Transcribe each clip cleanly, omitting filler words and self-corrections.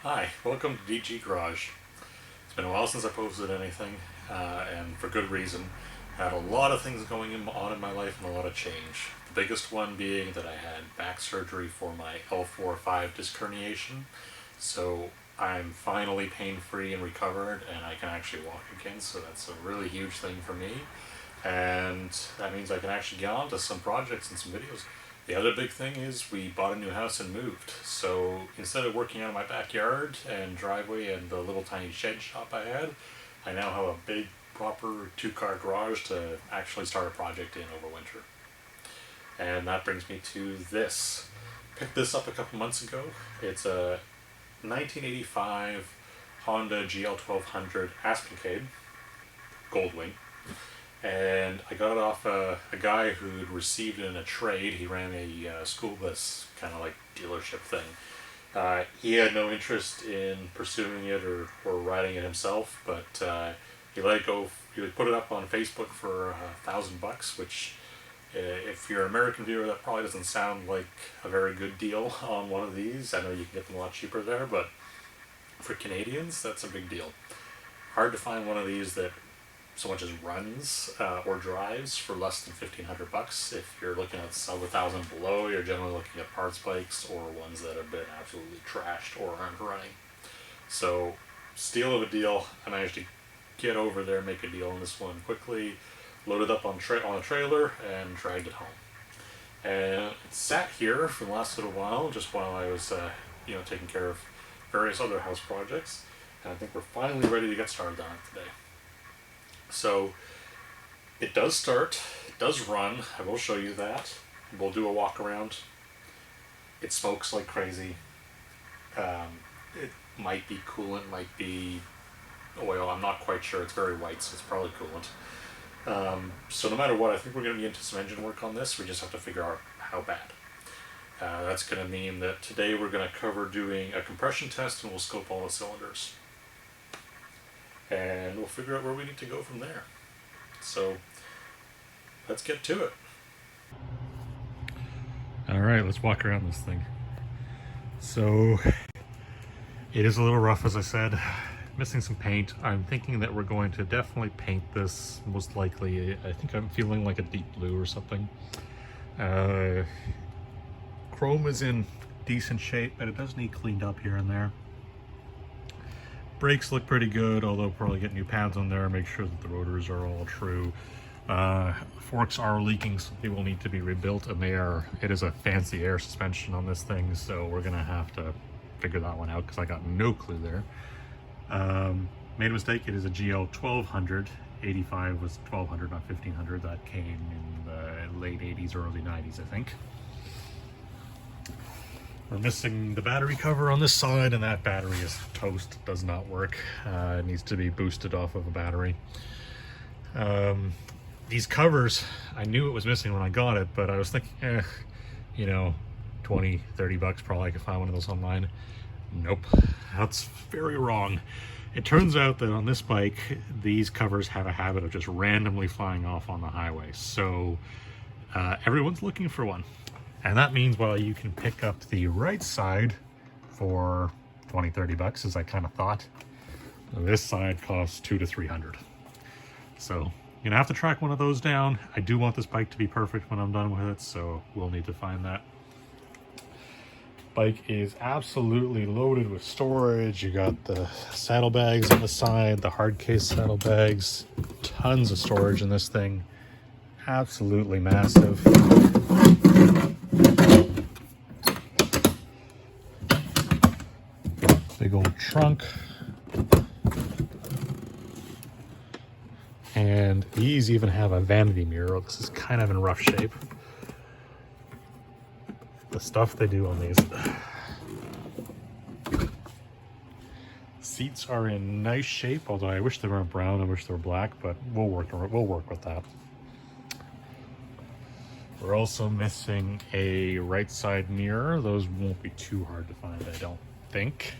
Hi, welcome to DG Garage. It's been a while since I posted anything, and for good reason. I had a lot of things going on in my life and a lot of change. The biggest one being that I had back surgery for my L4-5 disc herniation, so I'm finally pain-free and recovered, and I can actually walk again, so that's a really huge thing for me. And that means I can actually get on to some projects and some videos. The other big thing is we bought a new house and moved. So instead of working out in my backyard and driveway and the little tiny shed shop I had, I now have a big proper 2-car garage to actually start a project in over winter. And that brings me to this. Picked this up a couple months ago. It's a 1985 Honda GL1200 Aspencade Goldwing. And I got it off a guy who'd received it in a trade. He ran a school bus kind of like dealership thing. He had no interest in pursuing it or riding it himself, but he let it go. He would put it up on Facebook for $1,000, which if you're an American viewer, that probably doesn't sound like a very good deal on one of these. I know you can get them a lot cheaper there, but for Canadians, that's a big deal. Hard to find one of these that so much as runs or drives for less than $1,500. If you're looking at sub 1,000 below, you're generally looking at parts bikes or ones that have been absolutely trashed or aren't running. So, steal of a deal. I managed to get over there, make a deal on this one quickly, load it up on a trailer, and dragged it home. And it sat here for the last little while, just while I was taking care of various other house projects. And I think we're finally ready to get started on it today. So it does start, it does run. I will show you that. We'll do a walk around. It smokes like crazy. It might be coolant, might be oil. I'm not quite sure. It's very white, so it's probably coolant. So no matter what, I think we're going to be into some engine work on this. We just have to figure out how bad. That's going to mean that today we're going to cover doing a compression test, and we'll scope all the cylinders. And we'll figure out where we need to go from there. So let's get to it. All right, let's walk around this thing. So it is a little rough, as I said, missing some paint. I'm thinking that we're going to definitely paint this, most likely. I think I'm feeling like a deep blue or something. Chrome is in decent shape, but it does need cleaned up here and there. Brakes look pretty good, although probably get new pads on there, make sure that the rotors are all true. Forks are leaking, so they will need to be rebuilt, and it is a fancy air suspension on this thing, so we're gonna have to figure that one out because I got no clue there. Made a mistake, it is a GL1200. 85 was 1200, not 1500. That came in the late 80s, early 90s, I think. We're missing the battery cover on this side, and that battery is toast. It does not work. It needs to be boosted off of a battery. These covers, I knew it was missing when I got it, but I was thinking, 20, 30 bucks, probably I could find one of those online. Nope, that's very wrong. It turns out that on this bike, these covers have a habit of just randomly flying off on the highway. So everyone's looking for one. And that means, well, you can pick up the right side for 20, 30 bucks, as I kind of thought. This side costs $200 to $300. So you're gonna have to track one of those down. I do want this bike to be perfect when I'm done with it, so we'll need to find that. Bike is absolutely loaded with storage. You got the saddlebags on the side, the hard case saddlebags, tons of storage in this thing. Absolutely massive. Big old trunk. And these even have a vanity mirror. This is kind of in rough shape. The stuff they do on these. Seats are in nice shape, although I wish they weren't brown, I wish they were black, but we'll work with that. We're also missing a right side mirror. Those won't be too hard to find, I don't think.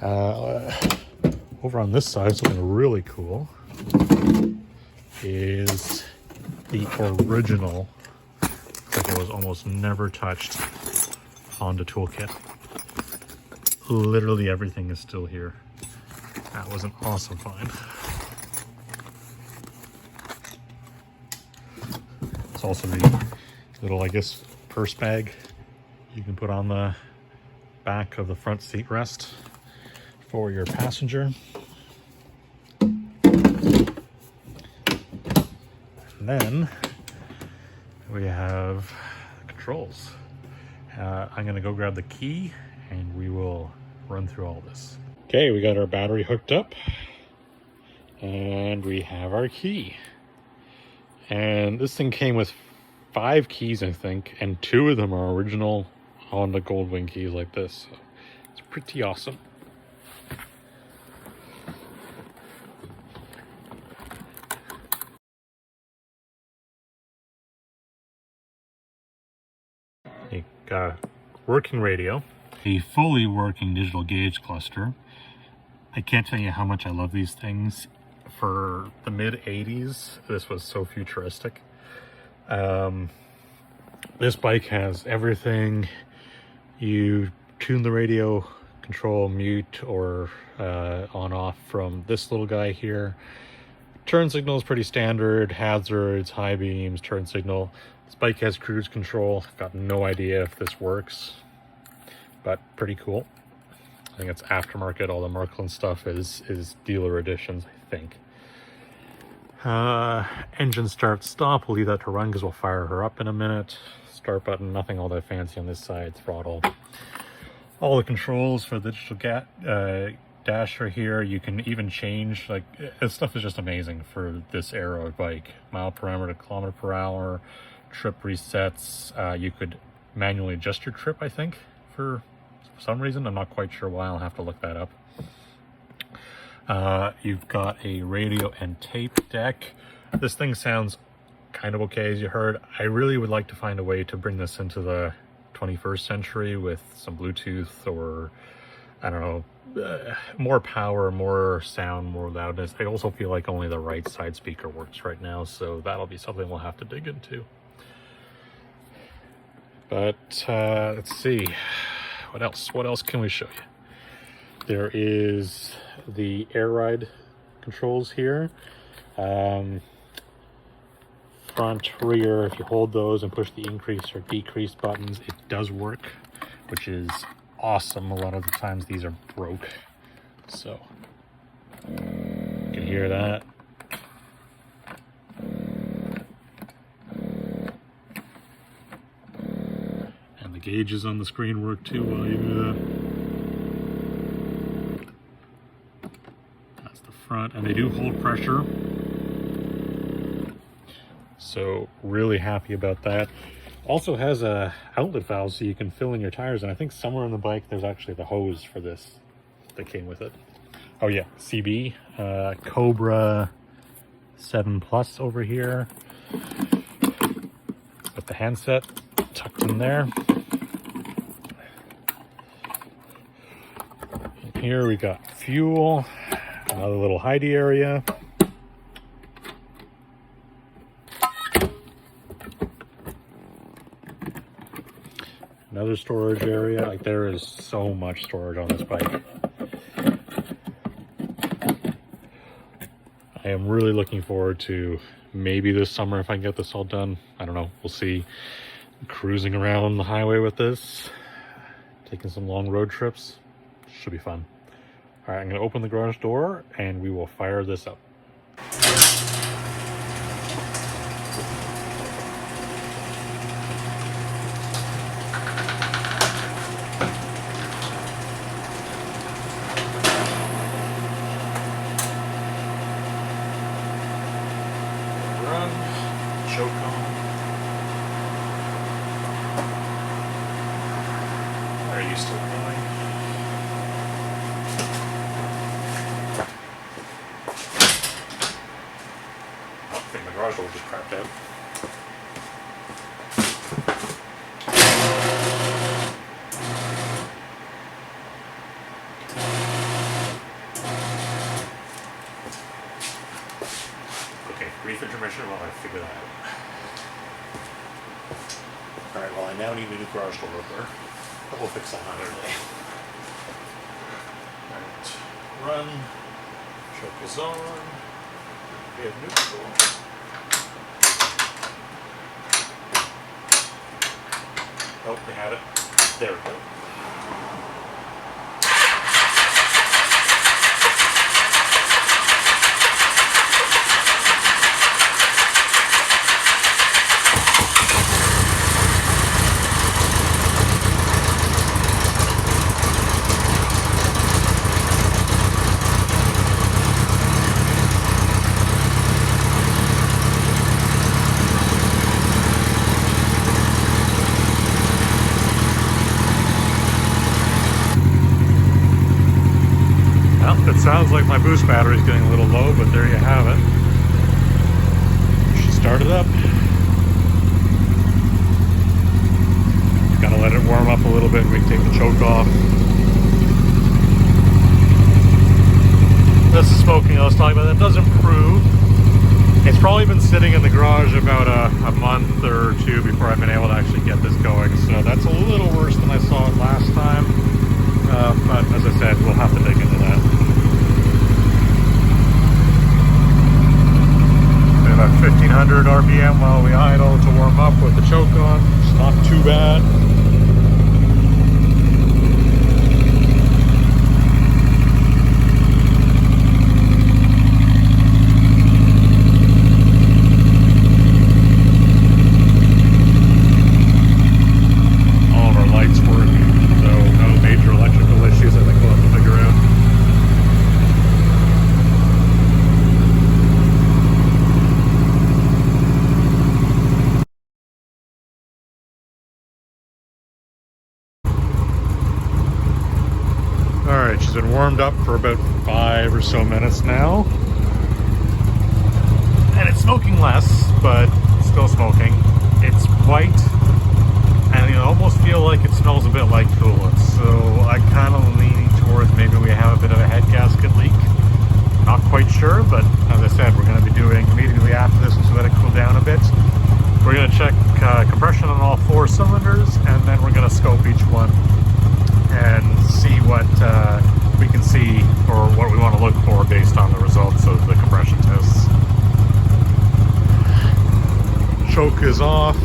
Over on this side, something really cool is the original, like it was almost never touched Honda toolkit. literally everything is still here. That was an awesome find. It's also the little, I guess, purse bag you can put on the back of the front seat rest for your passenger. And then we have controls. I'm gonna go grab the key and we will run through all this. Okay, we got our battery hooked up and we have our key. And this thing came with 5 keys, I think, and 2 of them are original Honda Goldwing keys like this. So it's pretty awesome. You got a working radio, a fully working digital gauge cluster. I can't tell you how much I love these things. For the mid-80s, this was so futuristic. This bike has everything. You tune the radio control, mute or on off from this little guy here. Turn signal is pretty standard, hazards, high beams, turn signal. This bike has cruise control. I've got no idea if this works, but pretty cool. I think it's aftermarket. All the Markland stuff is dealer editions, I think. Engine start stop, we'll leave that to run because we'll fire her up in a minute. Start button, nothing all that fancy on this side. Throttle. All the controls for the digital dash are here. You can even change, like, this stuff is just amazing for this era of bike. Mile per hour to kilometer per hour, trip resets. You could manually adjust your trip, I think, for some reason. I'm not quite sure why. I'll have to look that up. You've got a radio and tape deck. This thing sounds kind of okay, as you heard. I really would like to find a way to bring this into the 21st century with some Bluetooth or, I don't know, more power, more sound, more loudness. I also feel like only the right side speaker works right now, so that'll be something we'll have to dig into. But let's see, what else can we show you? There is the air ride controls here. Front, rear, if you hold those and push the increase or decrease buttons, it does work, which is awesome. A lot of the times these are broke, so you can hear that. And the gauges on the screen work too while you do that. That's the front, and they do hold pressure. So really happy about that. Also has a outlet valve so you can fill in your tires, and I think somewhere on the bike there's actually the hose for this that came with it. Oh yeah, CB, Cobra 7 Plus over here. Got the handset tucked in there. And here we got fuel, another little hidey area. Another storage area. Like, there is so much storage on this bike. I am really looking forward to maybe this summer if I can get this all done. I don't know, we'll see. Cruising around the highway with this, taking some long road trips. Should be fun. All right, I'm gonna open the garage door and we will fire this up. Are you still going? Oh, I think my garage door just crapped out. Okay, brief intermission while I figure that out. Alright, well I now need a new garage door opener. But we'll fix that another day. Alright, run, choke is on, we have neutral. Oh, we had it. There we go. It sounds like my boost battery is getting a little low, but there you have it. She started up. Gotta let it warm up a little bit. We can take the choke off. This is smoking I was talking about. That does improve. It's probably been sitting in the garage about a month or two before I've been able to actually get this going. So that's a little worse than I saw it last time. But as I said, we'll have to dig into that. About 1500 RPM while we idle to warm up with the choke on. It's not too bad. All of our lights work, so no major electrical issues. I think we'll have to figure out. Alright, she's been warmed up for about 5 or so minutes now. And it's smoking less, but still smoking. It's white, and you almost feel like it smells a bit like coolant. So I'm kind of leaning towards maybe we have a bit of a head gasket leak. Not quite sure, but as I said, we're going to be doing immediately after this to let it cool down a bit. We're going to check compression on all 4 cylinders, and then we're going to scope each one and see what we can see or what we want to look for based on the results of the compression tests. Choke is off.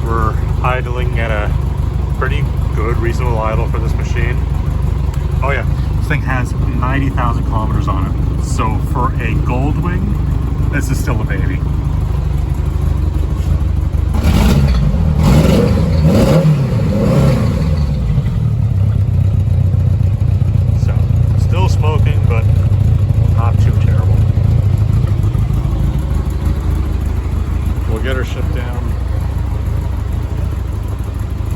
We're idling at a pretty good, reasonable idle for this machine. Oh yeah, this thing has 90,000 kilometers on it. So for a Goldwing, this is still a baby. Smoking, but not too terrible. We'll get her shipped down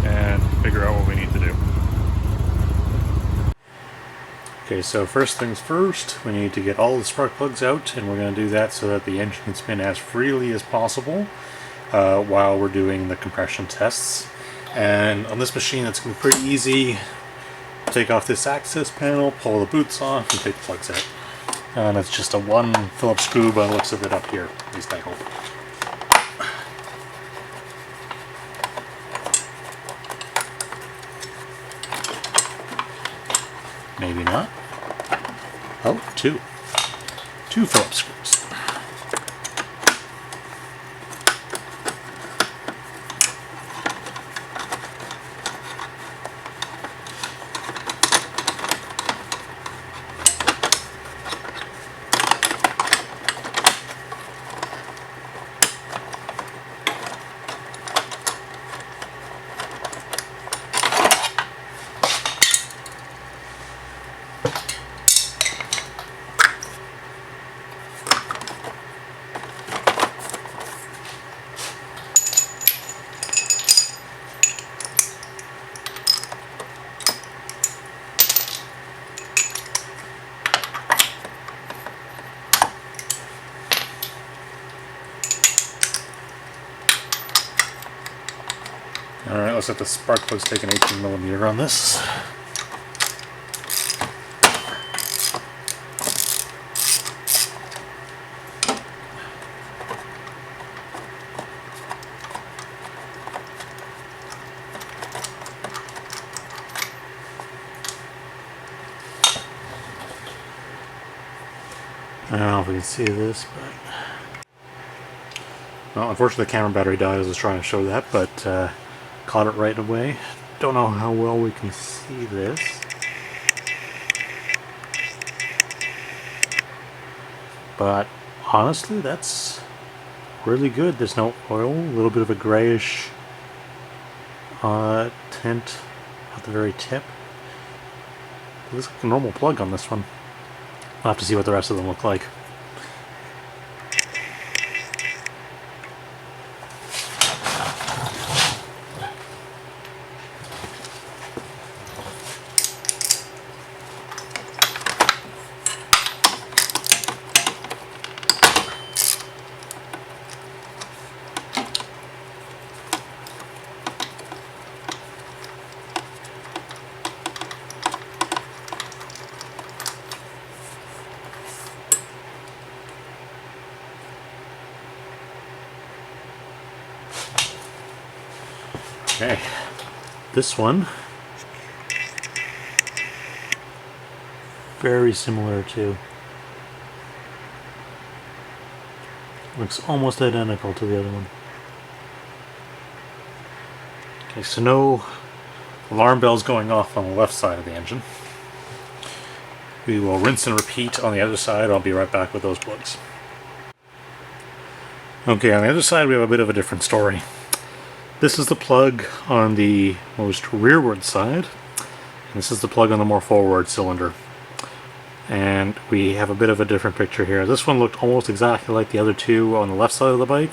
and figure out what we need to do. Okay, so first things first, we need to get all the spark plugs out, and we're going to do that so that the engine can spin as freely as possible while we're doing the compression tests. And on this machine, it's going to be pretty easy. Take off this access panel, pull the boots off, and take the plugs out. And it's just a 1 Phillips screw by the looks of it up here, at least I hope. Maybe not. Oh, 2. 2 Phillips screws. Alright, let's let the spark plugs take an 18mm on this. I don't know if we can see this, but... Well, unfortunately the camera battery died as I was trying to show that, but caught it right away. Don't know how well we can see this. But honestly, that's really good. There's no oil, a little bit of a grayish tint at the very tip. It looks like a normal plug on this one. I'll have to see what the rest of them look like. Okay, this one, very similar to, looks almost identical to the other one. Okay, so no alarm bells going off on the left side of the engine. We will rinse and repeat on the other side. I'll be right back with those plugs. Okay, on the other side we have a bit of a different story. This is the plug on the most rearward side, and this is the plug on the more forward cylinder. And we have a bit of a different picture here. This one looked almost exactly like the other two on the left side of the bike.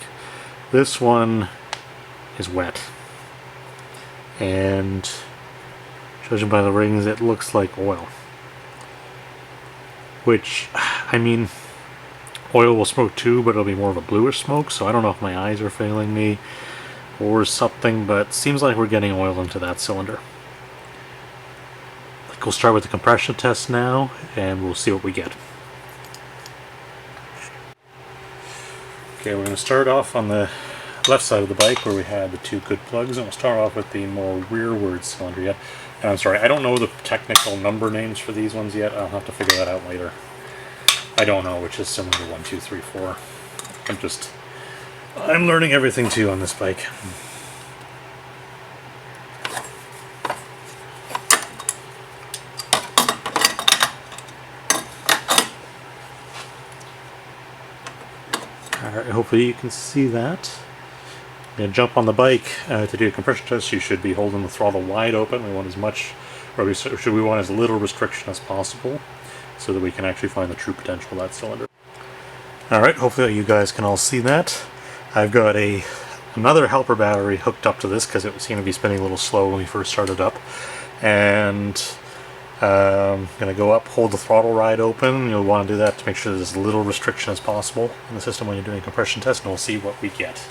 This one is wet. And judging by the rings, it looks like oil. Which, I mean, oil will smoke too, but it'll be more of a bluish smoke, so I don't know if my eyes are failing me or something, but seems like we're getting oil into that cylinder. We'll start with the compression test now, and we'll see what we get. Okay, we're going to start off on the left side of the bike where we had the two good plugs, and we'll start off with the more rearward cylinder yet. And I'm sorry, I don't know the technical number names for these ones yet. I'll have to figure that out later. I don't know which is similar to 1, 2, 3, 4. I'm learning everything too on this bike. Alright, hopefully you can see that. I'm going to jump on the bike to do a compression test. You should be holding the throttle wide open. We want as much, or we want as little restriction as possible so that we can actually find the true potential of that cylinder. Alright, hopefully you guys can all see that. I've got another helper battery hooked up to this because it seemed to be spinning a little slow when we first started up. And I'm going to go up, hold the throttle ride open. You'll want to do that to make sure there's as little restriction as possible in the system when you're doing a compression test, and we'll see what we get.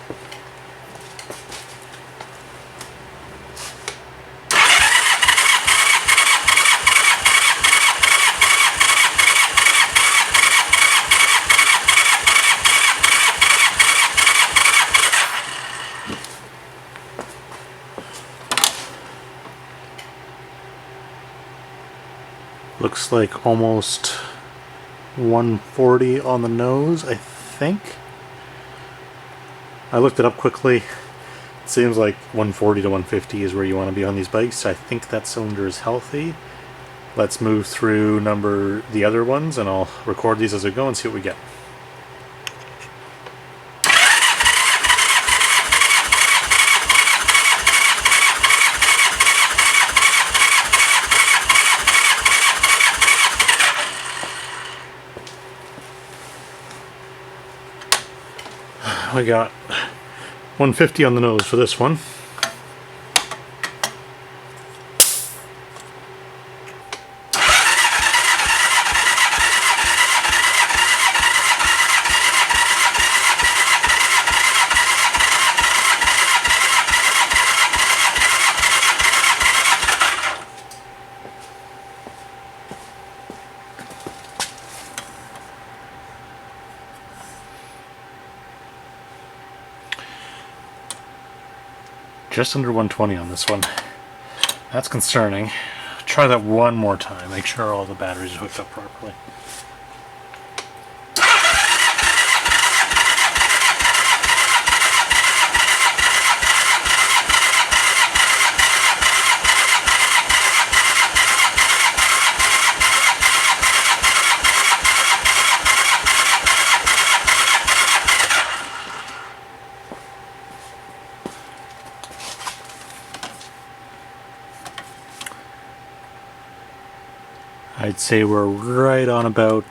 Looks like almost 140 on the nose, I think. I looked it up quickly. It seems like 140 to 150 is where you want to be on these bikes. I think that cylinder is healthy. Let's move through the other ones, and I'll record these as we go and see what we get. I got 150 on the nose for this one. Just under 120 on this one. That's concerning. Try that one more time. Make sure all the batteries are hooked up properly. I'd say we're right on about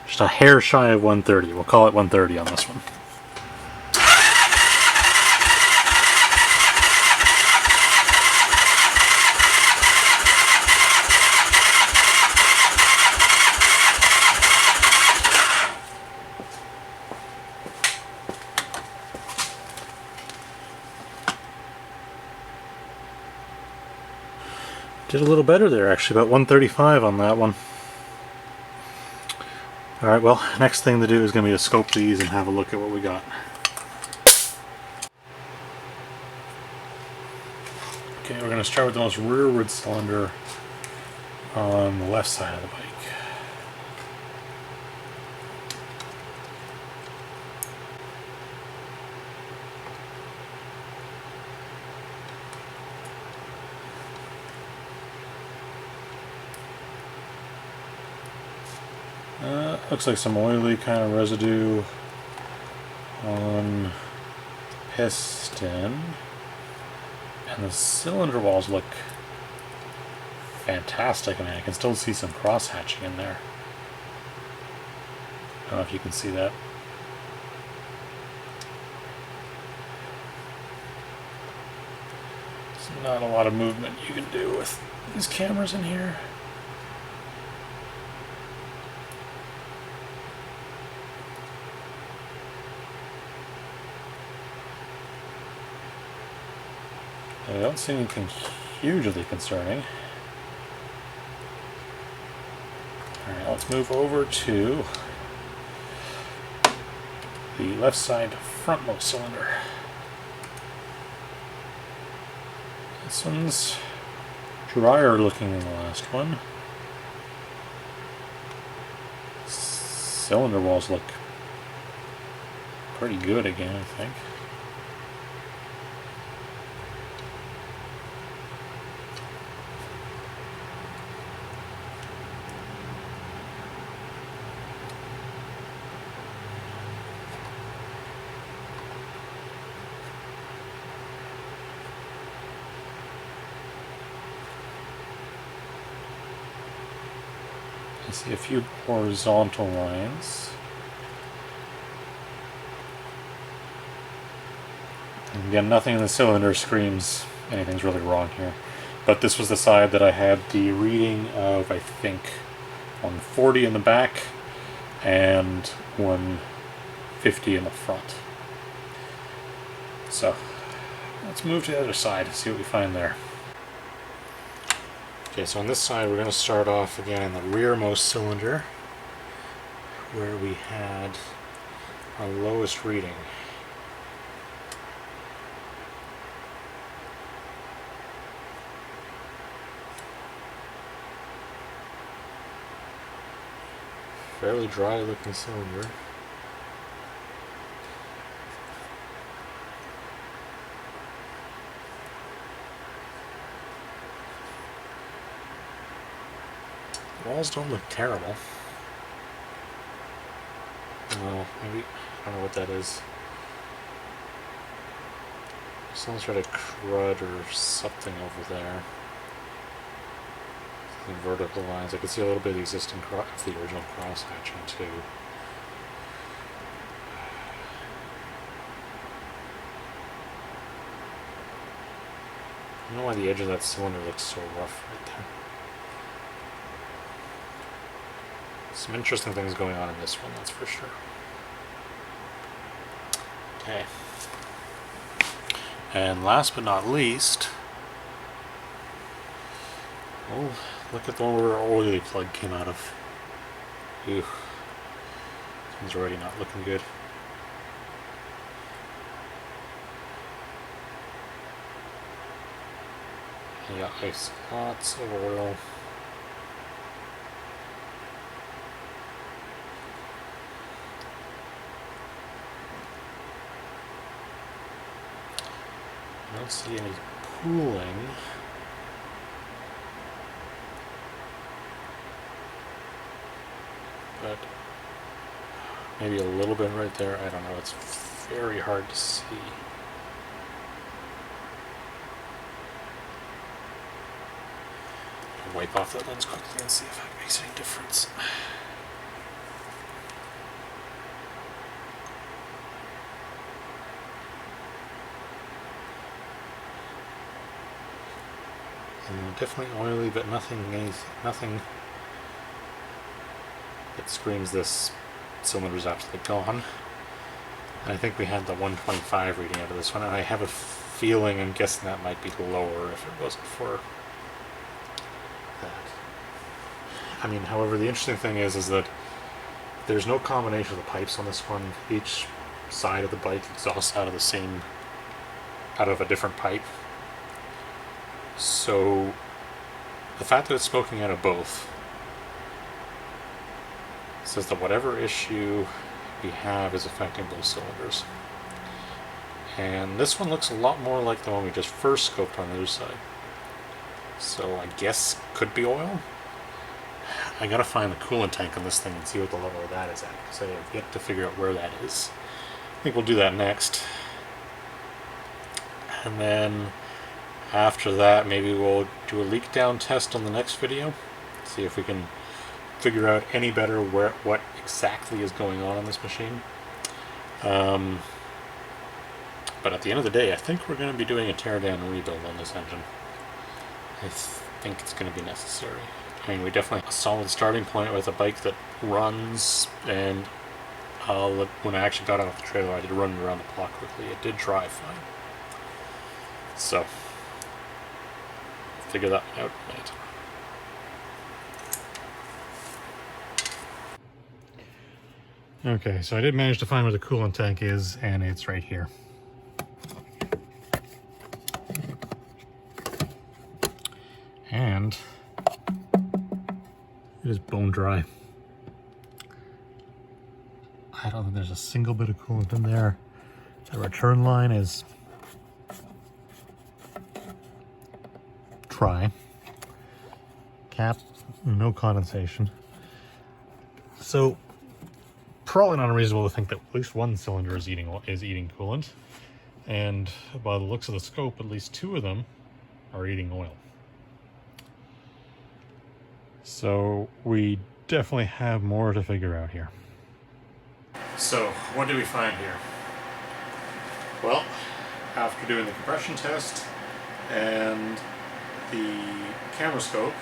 just a hair shy of 130. We'll call it 130 on this one. Did a little better there, actually, about 135 on that one. Alright, well, next thing to do is going to be to scope these and have a look at what we got. Okay, we're going to start with the most rearward cylinder on the left side of the bike. Looks like some oily kind of residue on piston, and the cylinder walls look fantastic. I mean, I can still see some cross hatching in there. I don't know if you can see that. There's not a lot of movement you can do with these cameras in here. I don't see anything hugely concerning. Alright, let's move over to the left side frontmost cylinder. This one's drier looking than the last one. Cylinder walls look pretty good again, I think. I see a few horizontal lines. And again, nothing in the cylinder screams anything's really wrong here. But this was the side that I had the reading of, I think, 140 in the back and 150 in the front. So, let's move to the other side and see what we find there. Okay, so on this side we're going to start off again in the rearmost cylinder where we had our lowest reading. Fairly dry looking cylinder. Walls don't look terrible. Well, maybe, I don't know what that is. Some sort of crud or something over there. The vertical lines. I can see a little bit of the existing of the original cross hatching too. I don't know why the edge of that cylinder looks so rough right there. Some interesting things going on in this one, that's for sure. Okay. And last but not least, oh, look at the one where our oily plug came out of. Ew. This one's already not looking good. Yeah, ice. Lots of oil. I don't see any pooling. But maybe a little bit right there. I don't know. It's very hard to see. wipe off that lens quickly and see if that makes any difference. Definitely oily, but nothing that screams this cylinder's absolutely gone. And I think we had the 125 reading out of this one, and I have a feeling, I'm guessing that might be lower if it wasn't for that. I mean, however, the interesting thing is that there's no combination of the pipes on this one. Each side of the bike exhausts out of a different pipe. So the fact that it's smoking out of both says that whatever issue we have is affecting both cylinders. And this one looks a lot more like the one we just first scoped on the other side. So I guess could be oil. I gotta find the coolant tank on this thing and see what the level of that is at, because I have yet to figure out where that is. I think we'll do that next. And then after that, maybe we'll do a leak down test on the next video. See if we can figure out any better what exactly is going on this machine. But at the end of the day, I think we're going to be doing a teardown and rebuild on this engine. I think it's going to be necessary. I mean, we definitely have a solid starting point with a bike that runs, and when I actually got out of the trailer, I did run it around the block quickly. It did drive fine. So, figure that out in a minute. Okay, so I did manage to find where the coolant tank is, and it's right here. And it is bone dry. I don't think there's a single bit of coolant in there. The return line is dry. Cap, no condensation. So probably not unreasonable to think that at least one cylinder is eating coolant, and by the looks of the scope, at least two of them are eating oil. So we definitely have more to figure out here. So what do we find here? Well, after doing the compression test and the camera scope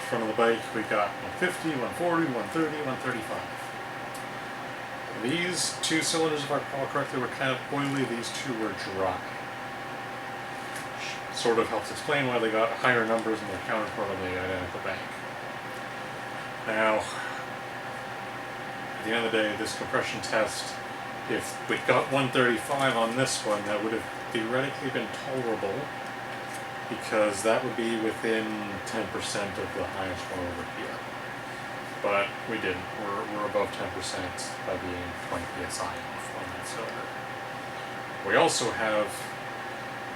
front of the bike, we got 150, 140, 130, 135. These two cylinders, if I recall correctly, were kind of oily, these two were dry. Sort of helps explain why they got higher numbers in their counterpart on the identical bank. Now, at the end of the day, this compression test, if we got 135 on this one, that would have theoretically been tolerable, because that would be within 10% of the highest one over here. But we didn't. We're above 10% by being 20 psi off on that cylinder. We also have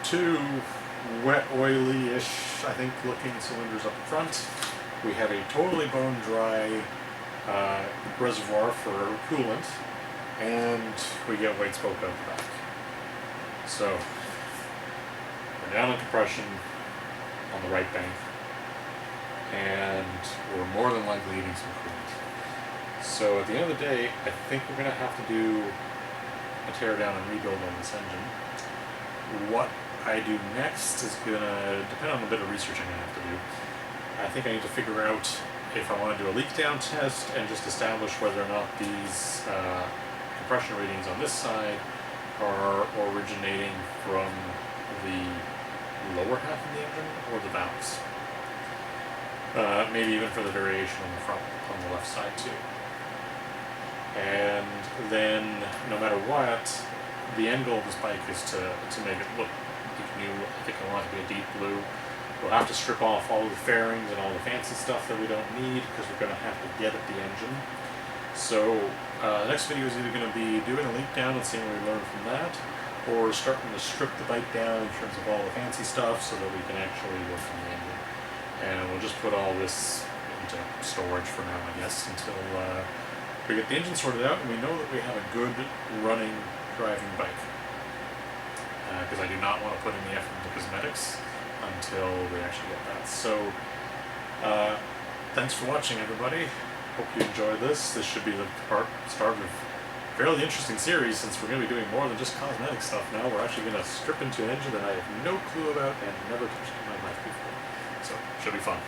two wet, oily-ish, I think, looking cylinders up front. We have a totally bone dry reservoir for coolant, and we get white smoke out the back. So we're down in compression on the right bank, and we're more than likely eating some coolant. So at the end of the day, I think we're going to have to do a teardown and rebuild on this engine. What I do next is going to depend on a bit of research I'm going to have to do. I think I need to figure out if I want to do a leak down test and just establish whether or not these compression readings on this side are originating from the lower half of the engine or the valves. Maybe even for the variation on the front, on the left side too. And then, no matter what, the end goal of this bike is to make it look new. I think I want it to be a deep blue. We'll have to strip off all the fairings and all the fancy stuff that we don't need, because we're going to have to get at the engine. So the next video is either going to be doing a leak down and seeing what we learn from that, or starting to strip the bike down in terms of all the fancy stuff so that we can actually work on the engine. And we'll just put all this into storage for now, I guess, until we get the engine sorted out and we know that we have a good running, driving bike. Because I do not want to put in the effort into cosmetics until we actually get that. So, thanks for watching, everybody. Hope you enjoyed this. This should be the start of a fairly interesting series, since we're going to be doing more than just cosmetic stuff now. We're actually going to strip into an engine that I have no clue about and never touched in my life before. So, should be fun.